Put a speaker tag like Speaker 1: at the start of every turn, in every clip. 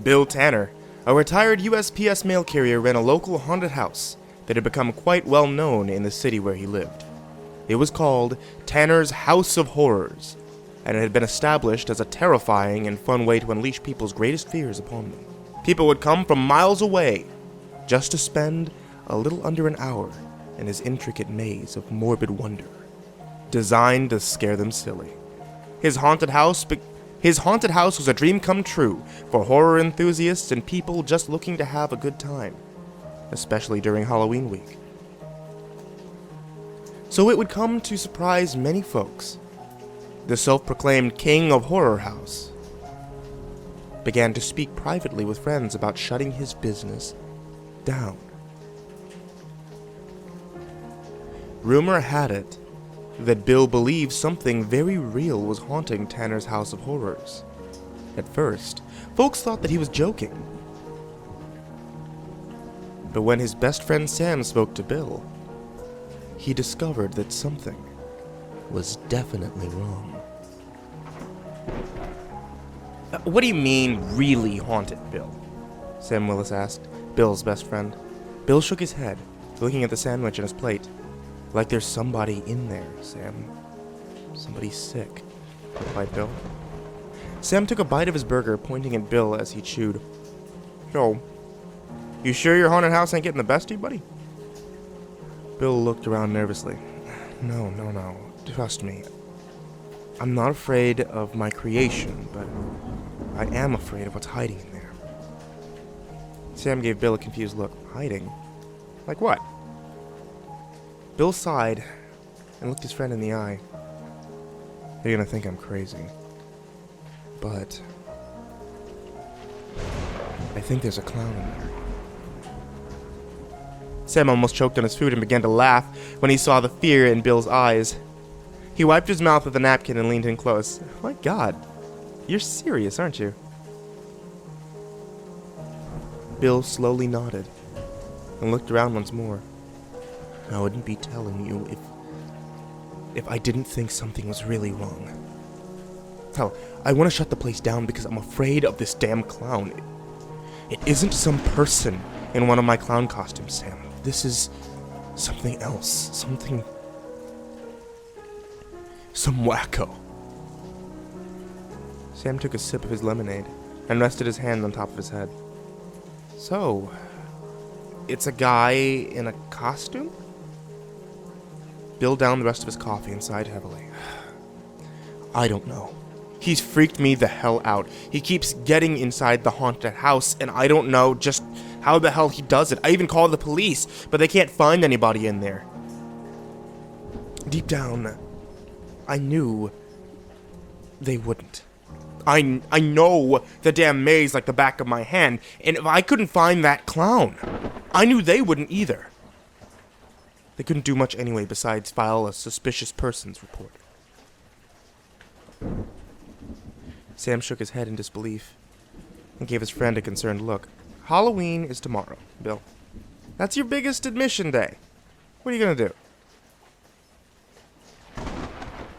Speaker 1: Bill Tanner, a retired USPS mail carrier, ran a local haunted house that had become quite well known in the city where he lived. It was called Tanner's House of Horrors, and it had been established as a terrifying and fun way to unleash people's greatest fears upon them. People would come from miles away just to spend a little under an hour in his intricate maze of morbid wonder, designed to scare them silly. His haunted house was a dream come true for horror enthusiasts and people just looking to have a good time, especially during Halloween week. So it would come to surprise many folks. The self-proclaimed king of horror house began to speak privately with friends about shutting his business down. Rumor had it that Bill believed something very real was haunting Tanner's House of Horrors. At first, folks thought that he was joking. But when his best friend Sam spoke to Bill, he discovered that something was definitely wrong. What do you mean, really haunted, Bill? Sam Willis asked, Bill's best friend. Bill shook his head, looking at the sandwich on his plate. Like there's somebody in there, Sam. Somebody sick, replied Bill. Sam took a bite of his burger, pointing at Bill as he chewed. Yo, you sure your haunted house ain't getting the best of you, buddy? Bill looked around nervously. No. Trust me. I'm not afraid of my creation, but I am afraid of what's hiding in there. Sam gave Bill a confused look. Hiding? Like what? Bill sighed and looked his friend in the eye. They're gonna think I'm crazy. But I think there's a clown in there. Sam almost choked on his food and began to laugh when he saw the fear in Bill's eyes. He wiped his mouth with a napkin and leaned in close. My God, you're serious, aren't you? Bill slowly nodded and looked around once more. I wouldn't be telling you if I didn't think something was really wrong. Hell, I want to shut the place down because I'm afraid of this damn clown. It isn't some person in one of my clown costumes, Sam. This is something else. Some wacko. Sam took a sip of his lemonade and rested his hand on top of his head. So, it's a guy in a costume? Bill downed the rest of his coffee and sighed heavily. I don't know. He's freaked me the hell out. He keeps getting inside the haunted house, and I don't know just how the hell he does it. I even called the police, but they can't find anybody in there. Deep down, I knew they wouldn't. I know the damn maze like the back of my hand, and if I couldn't find that clown, I knew they wouldn't either. They couldn't do much anyway besides file a suspicious persons report. Sam shook his head in disbelief and gave his friend a concerned look. Halloween is tomorrow, Bill. That's your biggest admission day. What are you gonna do?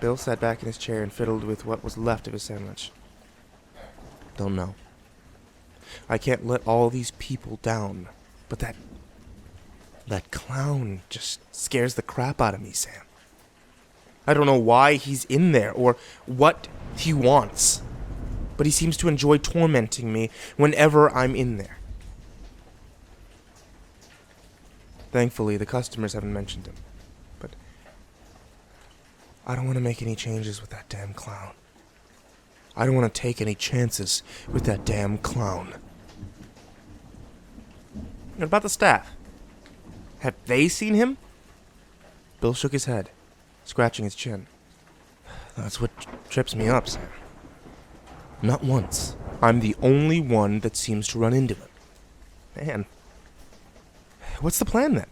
Speaker 1: Bill sat back in his chair and fiddled with what was left of his sandwich. Don't know. I can't let all these people down, but that clown just scares the crap out of me, Sam. I don't know why he's in there or what he wants, but he seems to enjoy tormenting me whenever I'm in there. Thankfully, the customers haven't mentioned him, but I don't want to make any changes with that damn clown. I don't want to take any chances with that damn clown. What about the staff? Have they seen him? Bill shook his head, scratching his chin. That's what trips me up, Sam. Not once. I'm the only one that seems to run into him. Man. What's the plan, then?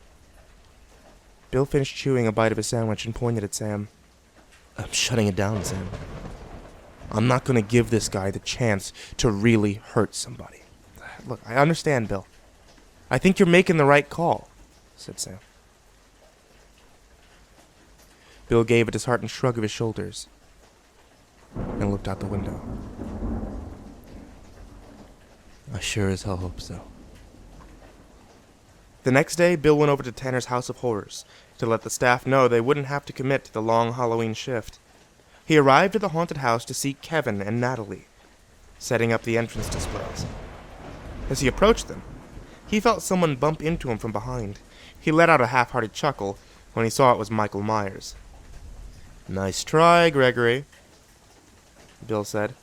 Speaker 1: Bill finished chewing a bite of his sandwich and pointed at Sam. I'm shutting it down, Sam. I'm not going to give this guy the chance to really hurt somebody. Look, I understand, Bill. I think you're making the right call, said Sam. Bill gave a disheartened shrug of his shoulders and looked out the window. I sure as hell hope so. The next day, Bill went over to Tanner's House of Horrors to let the staff know they wouldn't have to commit to the long Halloween shift. He arrived at the haunted house to see Kevin and Natalie, setting up the entrance displays. As he approached them, he felt someone bump into him from behind. He let out a half-hearted chuckle when he saw it was Michael Myers. "Nice try, Gregory," Bill said.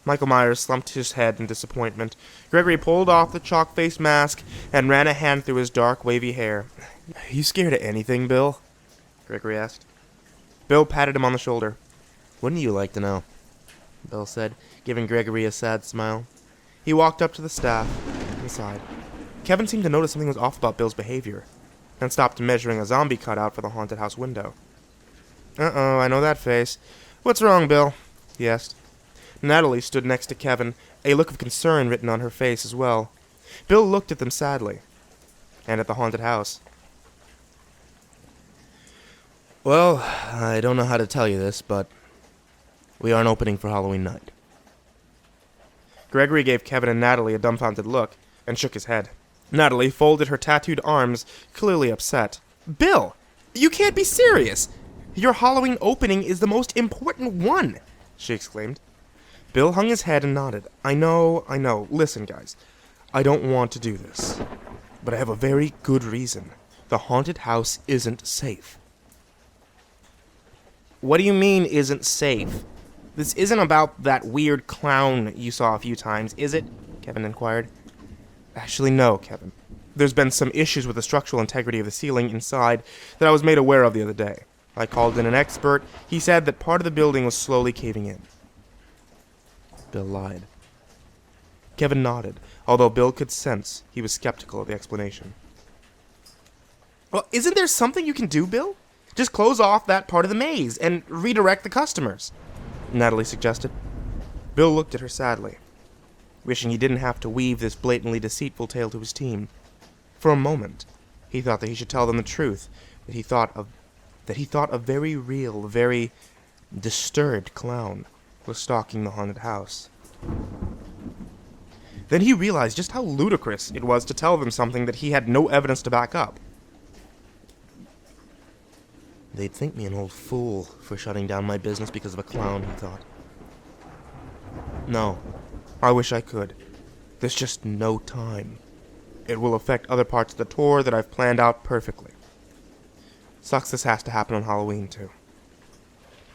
Speaker 1: Michael Myers slumped his head in disappointment. Gregory pulled off the chalk-faced mask and ran a hand through his dark, wavy hair. "You scared of anything, Bill?" Gregory asked. Bill patted him on the shoulder. "Wouldn't you like to know?" Bill said, giving Gregory a sad smile. He walked up to the staff and sighed. Kevin seemed to notice something was off about Bill's behavior, and stopped measuring a zombie cutout for the haunted house window. "Uh-oh, I know that face. What's wrong, Bill?" he asked. Natalie stood next to Kevin, a look of concern written on her face as well. Bill looked at them sadly, and at the haunted house. "Well, I don't know how to tell you this, but we aren't opening for Halloween night." Gregory gave Kevin and Natalie a dumbfounded look and shook his head. Natalie folded her tattooed arms, clearly upset. "Bill, you can't be serious! Your Halloween opening is the most important one!" she exclaimed. Bill hung his head and nodded. I know. Listen, guys. I don't want to do this, but I have a very good reason. The haunted house isn't safe." "What do you mean, isn't safe? This isn't about that weird clown you saw a few times, is it?" Kevin inquired. "Actually, no, Kevin. There's been some issues with the structural integrity of the ceiling inside that I was made aware of the other day. I called in an expert. He said that part of the building was slowly caving in." Bill lied. Kevin nodded, although Bill could sense he was skeptical of the explanation. "Well, isn't there something you can do, Bill? Just close off that part of the maze and redirect the customers," Natalie suggested. Bill looked at her sadly, wishing he didn't have to weave this blatantly deceitful tale to his team. For a moment, he thought that he should tell them the truth, that he thought a very real, very disturbed clown was stalking the haunted house. Then he realized just how ludicrous it was to tell them something that he had no evidence to back up. "They'd think me an old fool for shutting down my business because of a clown," he thought. "No, I wish I could. There's just no time. It will affect other parts of the tour that I've planned out perfectly. Sucks this has to happen on Halloween, too.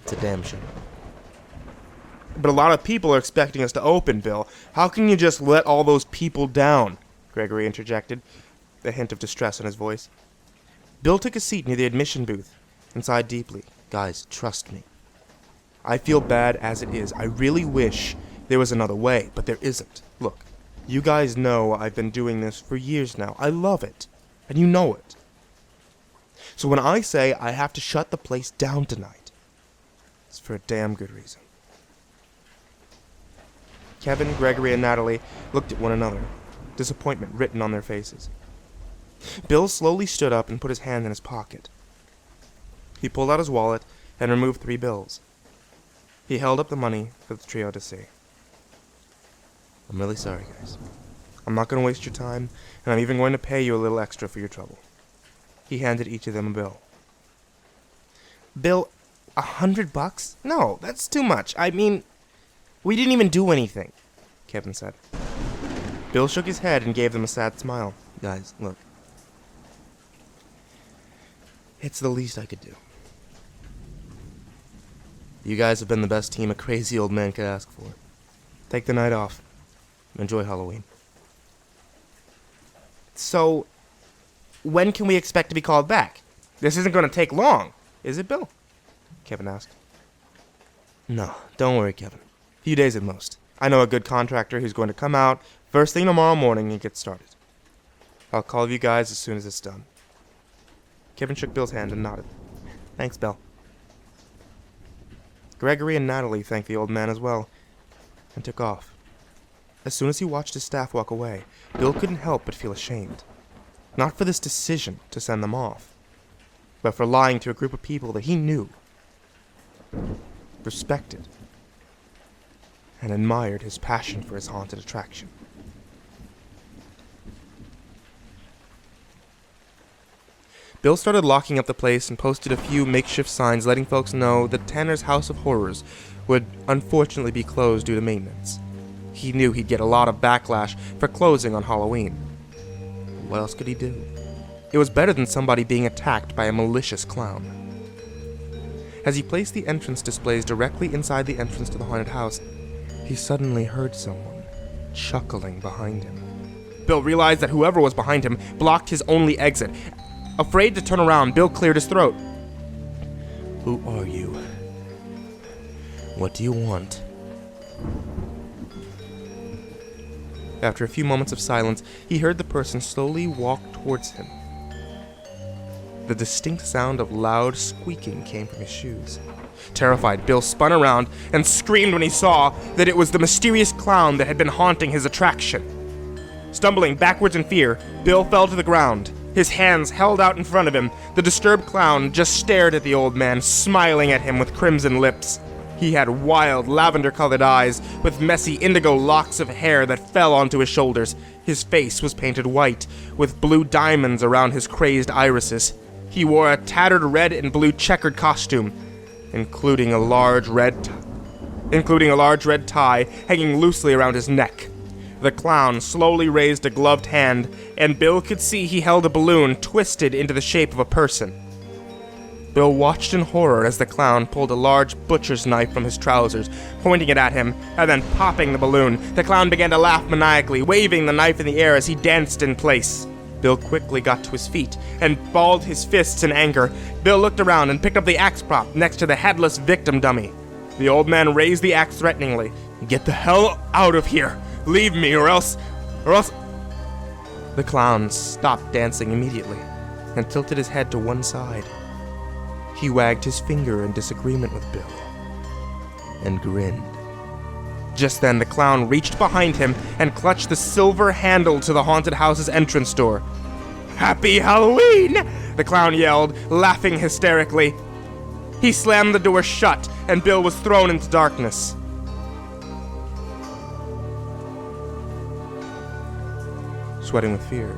Speaker 1: It's a damn shame." "But a lot of people are expecting us to open, Bill. How can you just let all those people down?" Gregory interjected, a hint of distress in his voice. Bill took a seat near the admission booth and sighed deeply. "Guys, trust me. I feel bad as it is. I really wish there was another way, but there isn't. Look, you guys know I've been doing this for years now. I love it, and you know it. So when I say I have to shut the place down tonight, it's for a damn good reason." Kevin, Gregory, and Natalie looked at one another, disappointment written on their faces. Bill slowly stood up and put his hand in his pocket. He pulled out his wallet and removed 3 bills. He held up the money for the trio to see. "I'm really sorry, guys. I'm not going to waste your time, and I'm even going to pay you a little extra for your trouble." He handed each of them a bill. "Bill, $100? No, that's too much. I mean, we didn't even do anything," Kevin said. Bill shook his head and gave them a sad smile. "Guys, look. It's the least I could do. You guys have been the best team a crazy old man could ask for. Take the night off. Enjoy Halloween." "So, when can we expect to be called back? This isn't going to take long, is it, Bill?" Kevin asked. "No, don't worry, Kevin. A few days at most. I know a good contractor who's going to come out first thing tomorrow morning and get started. I'll call you guys as soon as it's done." Kevin shook Bill's hand and nodded. "Thanks, Bill." Gregory and Natalie thanked the old man as well, and took off. As soon as he watched his staff walk away, Bill couldn't help but feel ashamed. Not for this decision to send them off, but for lying to a group of people that he knew, respected, and admired his passion for his haunted attraction. Bill started locking up the place and posted a few makeshift signs letting folks know that Tanner's House of Horrors would unfortunately be closed due to maintenance. He knew he'd get a lot of backlash for closing on Halloween. What else could he do? It was better than somebody being attacked by a malicious clown. As he placed the entrance displays directly inside the entrance to the haunted house, he suddenly heard someone chuckling behind him. Bill realized that whoever was behind him blocked his only exit. Afraid to turn around, Bill cleared his throat. "Who are you? What do you want?" After a few moments of silence, he heard the person slowly walk towards him. The distinct sound of loud squeaking came from his shoes. Terrified, Bill spun around and screamed when he saw that it was the mysterious clown that had been haunting his attraction. Stumbling backwards in fear, Bill fell to the ground. His hands held out in front of him. The disturbed clown just stared at the old man, smiling at him with crimson lips. He had wild, lavender-colored eyes, with messy indigo locks of hair that fell onto his shoulders. His face was painted white, with blue diamonds around his crazed irises. He wore a tattered red and blue checkered costume, including a large red tie hanging loosely around his neck. The clown slowly raised a gloved hand, and Bill could see he held a balloon twisted into the shape of a person. Bill watched in horror as the clown pulled a large butcher's knife from his trousers, pointing it at him, and then popping the balloon. The clown began to laugh maniacally, waving the knife in the air as he danced in place. Bill quickly got to his feet and balled his fists in anger. Bill looked around and picked up the axe prop next to the headless victim dummy. The old man raised the axe threateningly. "Get the hell out of here! Leave me, or else... The clown stopped dancing immediately and tilted his head to one side. He wagged his finger in disagreement with Bill and grinned. Just then, the clown reached behind him and clutched the silver handle to the haunted house's entrance door. "Happy Halloween!" the clown yelled, laughing hysterically. He slammed the door shut, and Bill was thrown into darkness. Sweating with fear,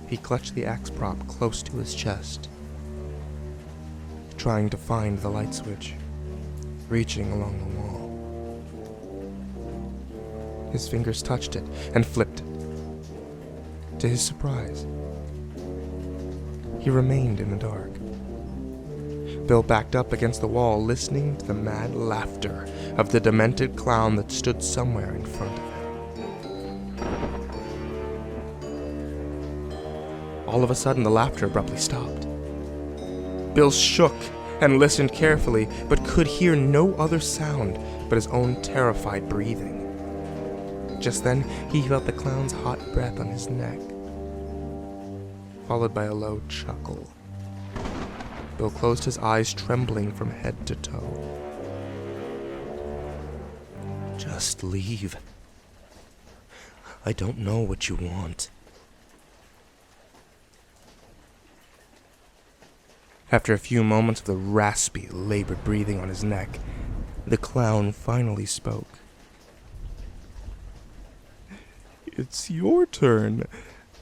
Speaker 1: he clutched the axe prop close to his chest, trying to find the light switch, reaching along the wall. His fingers touched it and flipped it. To his surprise, he remained in the dark. Bill backed up against the wall, listening to the mad laughter of the demented clown that stood somewhere in front of him. All of a sudden, the laughter abruptly stopped. Bill shook and listened carefully, but could hear no other sound but his own terrified breathing. Just then, he felt the clown's hot breath on his neck, followed by a low chuckle. Bill closed his eyes, trembling from head to toe. "Just leave. I don't know what you want." After a few moments of the raspy, labored breathing on his neck, the clown finally spoke. "It's your turn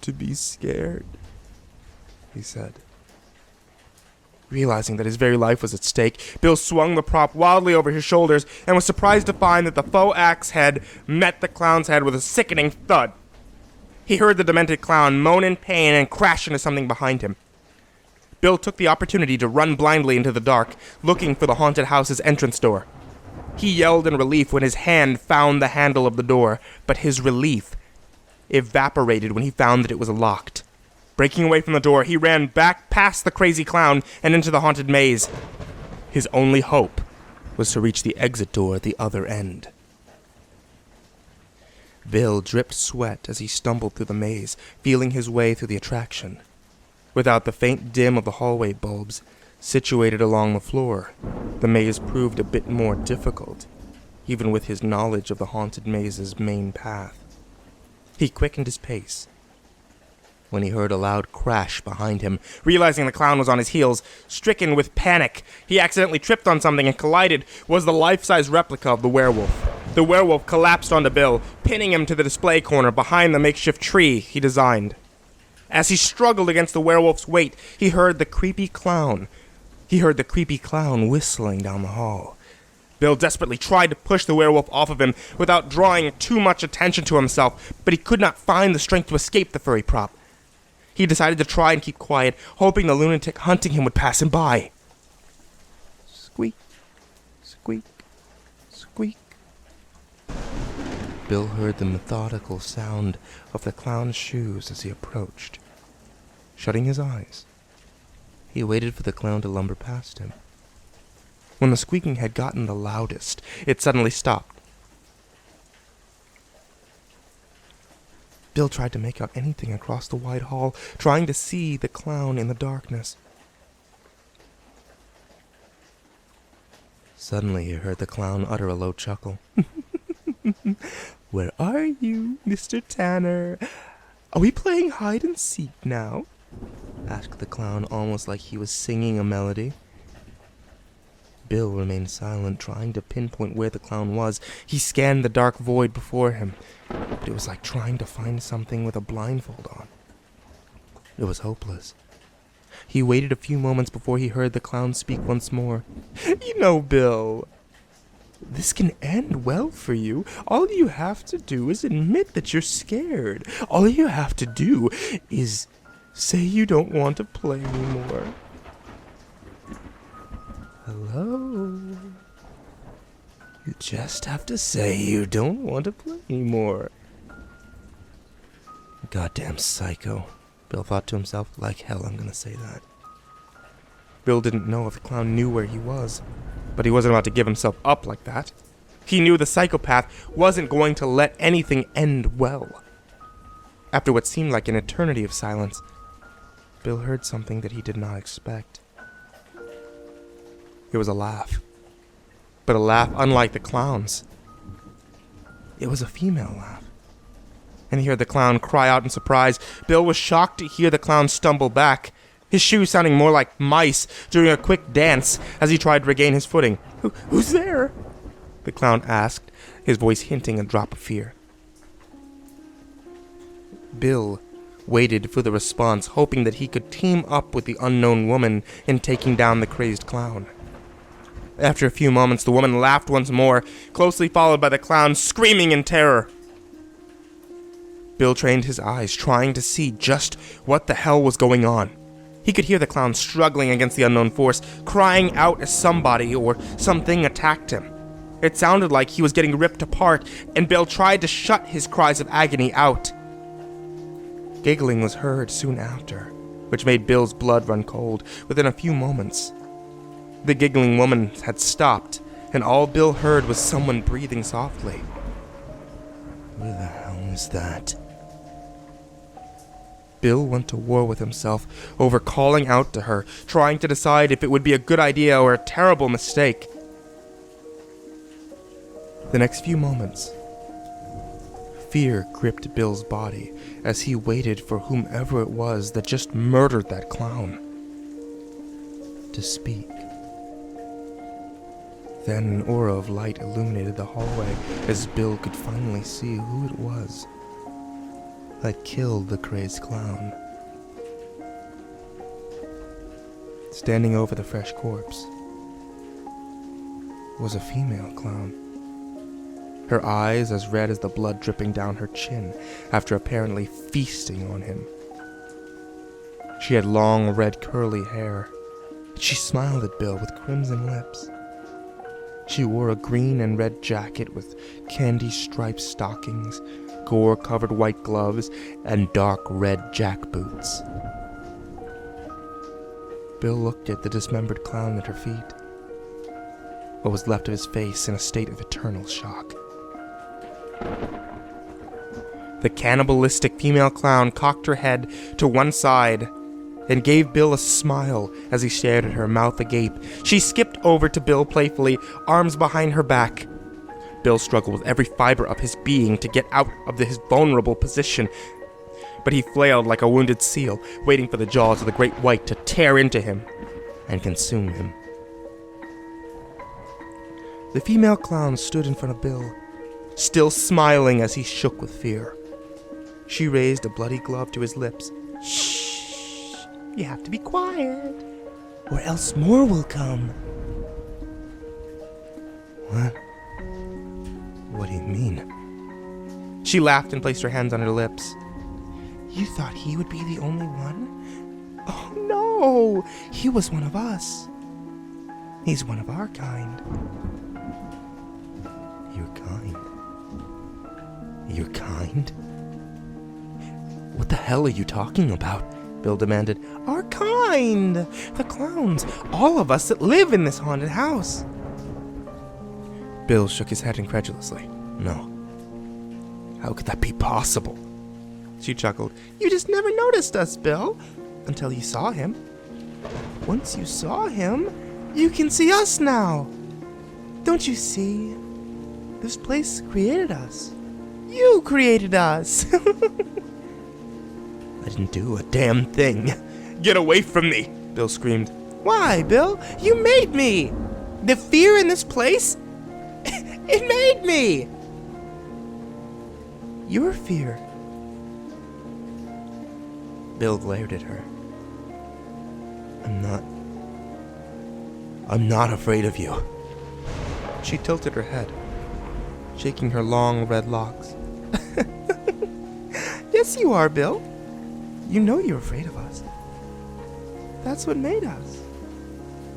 Speaker 1: to be scared," he said. Realizing that his very life was at stake, Bill swung the prop wildly over his shoulders and was surprised to find that the faux axe head met the clown's head with a sickening thud. He heard the demented clown moan in pain and crash into something behind him. Bill took the opportunity to run blindly into the dark, looking for the haunted house's entrance door. He yelled in relief when his hand found the handle of the door, but his relief evaporated when he found that it was locked. Breaking away from the door, he ran back past the crazy clown and into the haunted maze. His only hope was to reach the exit door at the other end. Bill dripped sweat as he stumbled through the maze, feeling his way through the attraction. Without the faint dim of the hallway bulbs situated along the floor, the maze proved a bit more difficult, even with his knowledge of the haunted maze's main path. He quickened his pace when he heard a loud crash behind him. Realizing the clown was on his heels, stricken with panic, he accidentally tripped on something and collided was the life-size replica of the werewolf. The werewolf collapsed onto Bill, pinning him to the display corner behind the makeshift tree he designed. As he struggled against the werewolf's weight, he heard the creepy clown whistling down the hall. Bill desperately tried to push the werewolf off of him without drawing too much attention to himself, but he could not find the strength to escape the furry prop. He decided to try and keep quiet, hoping the lunatic hunting him would pass him by. Squeak, squeak, squeak. Bill heard the methodical sound of the clown's shoes as he approached. Shutting his eyes, he waited for the clown to lumber past him. When the squeaking had gotten the loudest, it suddenly stopped. Bill tried to make out anything across the wide hall, trying to see the clown in the darkness. Suddenly he heard the clown utter a low chuckle. "Where are you, Mr. Tanner? Are we playing hide and seek now?" asked the clown, almost like he was singing a melody. Bill remained silent, trying to pinpoint where the clown was. He scanned the dark void before him, but it was like trying to find something with a blindfold on. It was hopeless. He waited a few moments before he heard the clown speak once more. "You know, Bill, this can end well for you. All you have to do is admit that you're scared. All you have to do is say you don't want to play anymore." Hello? You just have to say you don't want to play anymore. Goddamn psycho, Bill thought to himself. Like hell I'm gonna say that. Bill didn't know if the clown knew where he was, but he wasn't about to give himself up like that. He knew the psychopath wasn't going to let anything end well. After what seemed like an eternity of silence, Bill heard something that he did not expect. It was a laugh, but a laugh unlike the clown's. It was a female laugh, and he heard the clown cry out in surprise. Bill was shocked to hear the clown stumble back, his shoes sounding more like mice during a quick dance as he tried to regain his footing. Who's there?" the clown asked, his voice hinting a drop of fear. Bill waited for the response, hoping that he could team up with the unknown woman in taking down the crazed clown. After a few moments, the woman laughed once more, closely followed by the clown screaming in terror. Bill trained his eyes, trying to see just what the hell was going on. He could hear the clown struggling against the unknown force, crying out as somebody or something attacked him. It sounded like he was getting ripped apart, and Bill tried to shut his cries of agony out. Giggling was heard soon after, which made Bill's blood run cold. Within a few moments, the giggling woman had stopped, and all Bill heard was someone breathing softly. Who the hell is that? Bill went to war with himself over calling out to her, trying to decide if it would be a good idea or a terrible mistake. The next few moments, fear gripped Bill's body as he waited for whomever it was that just murdered that clown to speak. Then an aura of light illuminated the hallway as Bill could finally see who it was that killed the crazed clown. Standing over the fresh corpse was a female clown. Her eyes as red as the blood dripping down her chin after apparently feasting on him. She had long, red, curly hair. She smiled at Bill with crimson lips. She wore a green and red jacket with candy-striped stockings, gore-covered white gloves, and dark red jackboots. Bill looked at the dismembered clown at her feet, what was left of his face in a state of eternal shock. The cannibalistic female clown cocked her head to one side and gave Bill a smile as he stared at her, mouth agape. She skipped over to Bill playfully, arms behind her back. Bill struggled with every fiber of his being to get out of his vulnerable position, but he flailed like a wounded seal, waiting for the jaws of the great white to tear into him and consume him. The female clown stood in front of Bill, still smiling as he shook with fear. She raised a bloody glove to his lips. "Shh! You have to be quiet, or else more will come. What? What do you mean? She laughed and placed her hands on her lips. You thought he would be the only one? Oh no! He was one of us. He's one of our kind. Your kind? Your kind? What the hell are you talking about? Bill demanded. Our kind! The clowns. All of us that live in this haunted house. Bill shook his head incredulously. No. How could that be possible? She chuckled. You just never noticed us, Bill. Until you saw him. Once you saw him, you can see us now. Don't you see? This place created us. You created us. I didn't do a damn thing. Get away from me, Bill screamed. Why, Bill? You made me. The fear in this place, it made me. Your fear. Bill glared at her. I'm not afraid of you. She tilted her head, shaking her long red locks. Yes, you are, Bill. You know you're afraid of us. That's what made us.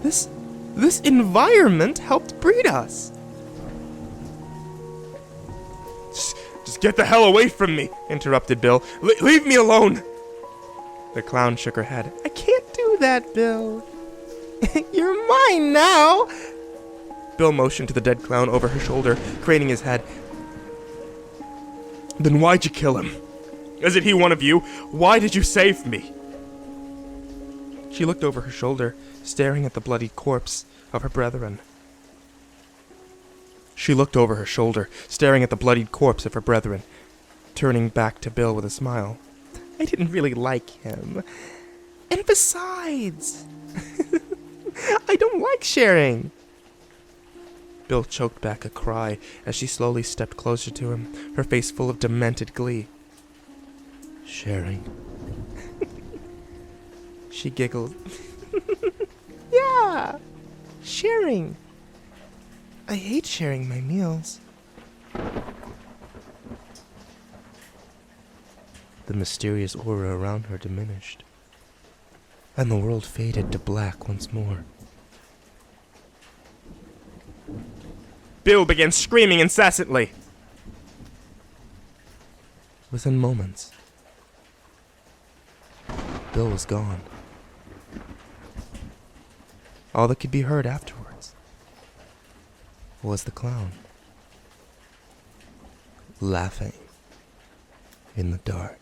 Speaker 1: This environment helped breed us. Just get the hell away from me, interrupted Bill. Leave me alone. The clown shook her head. I can't do that, Bill. You're mine now. Bill motioned to the dead clown over her shoulder, craning his head. Then why'd you kill him? Isn't he one of you? Why did you save me? She looked over her shoulder, staring at the bloodied corpse of her brethren. Turning back to Bill with a smile. I didn't really like him. And besides, I don't like sharing. Bill choked back a cry as she slowly stepped closer to him, her face full of demented glee. Sharing? She giggled. Yeah, sharing. I hate sharing my meals. The mysterious aura around her diminished, and the world faded to black once more. Bill began screaming incessantly. Within moments, Bill was gone. All that could be heard afterwards was the clown laughing in the dark.